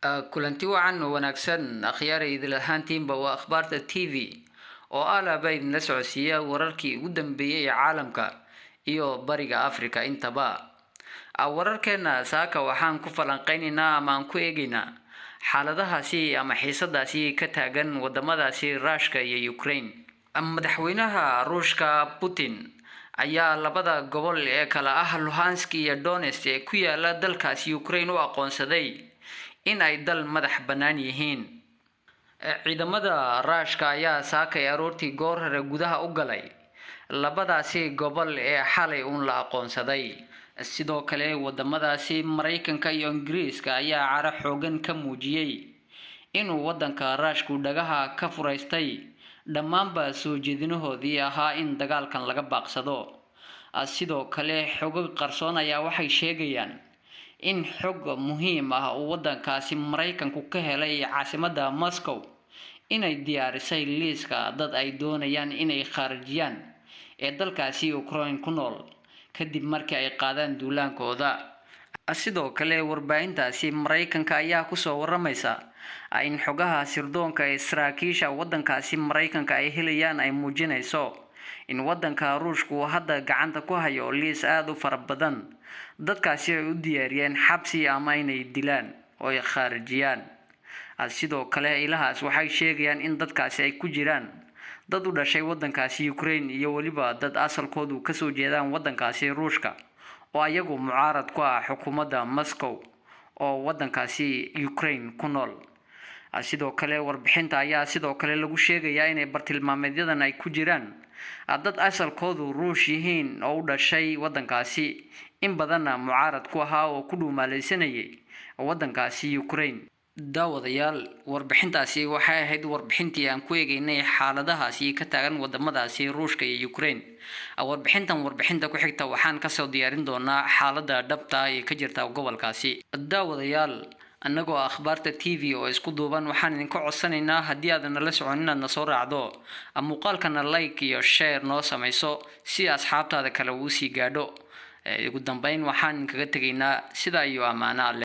kulanti wacan oo wanaagsan akhyaaray lahaantiinba waa akhbaarta TV oo alaabay la socodsiiya wararkii ugu dambeeyay ee caalamka iyo bariga Afrika intaba. Wararkeena saaka waxaan ku falanqeynaynaa ama aan ku eegaynaa xaaladahaasi ama xiisadaasi ka taagan wadamadaasi Ruushka iyo Ukraine. Madaxweynaha Ruushka Putin ayaa labada gobol ee kala ah Luhansk iyo Donetsk ee ku yaala dalkaasi Ukraine u aqoonsaday in ay dal madax bannaan yihiin. Ciidamada Ruushka ayaa saakay aroortii goor hore gudaha u galay labadaasi gobol ee xalay la aqoonsaday. Sidoo kale wadamadaasi Mareykanka iyo Ingiriiska ayaa cara xoogan ka muujiyay inuu wadanka Ruushku dhagaha ka furaystay dhammaanba soo jeedinahoodii ahaa in dagaalkan laga baaqsado. Sidoo kale xog qarsoon ayaa waxay sheegayaan in xog muhiim ah oo wadankaasi Mareykanku ka helay caasimadda Moscow inay diyaarisay liiska dad ay doonayaan inay kharajiyaan ee dalkaasi Ukraine ku nool kadib markii ay qaadaan duulaankooda. Sidoo kale warbaahintaasi Mareykanka ayaa ku soo waramaysa in xogaha sirdoonka ee saraakiisha wadankaasi Mareykanka ay helayaan ay muujinayso in wadanka Ruushku hadda gacanta ku hayo liis aad u fara badan dadkaasi ay u diyaariyeen xabsi ama inay dilaan oo ay kharajiyaan. Sidoo kale ilahaas waxay sheegayaan in dadkaasi ay ku jiraan dad u dhashay wadankaasi Ukraine iyo waliba dad asalkoodu ka soo jeedaan wadankaasi Ruushka oo ayagu mucaarad ku ah xukuumadda Moscow oo wadankaasi Ukraine ku nool. Sidoo kale warbixinta ayaa sidoo kale lagu sheegayaa in bartilmaameedyadan ay ku jiraan dad asalkoodu Ruush yihiin oo u dhashay wadankaasi in badan mucaarad ku ahaa oo ku dhuumaaleysanayay wadankaasi Ukraine. daawadayaal warbixintaasi waxay ahayd warbixintii aan ku eegaynay xaaladahaasi ka taagan wadamadaasi Ruushka iyo Ukraine. warbixinta ku xigta waxaan ka soo diyaarin doonaa xaaladda dhabta ee ka jirta gobolkaasi. daawadayaal annagoo akhbaarta TV oo isku duuban waxaan idinka codsanaynaa haddii aad nala socon inaad na soo raacdo muuqaalkana like iyo share noo samayso si asxaabtaada kale u sii gaadho. ugu dambeyn waxaan kaga tegaynaa sida iyo amaana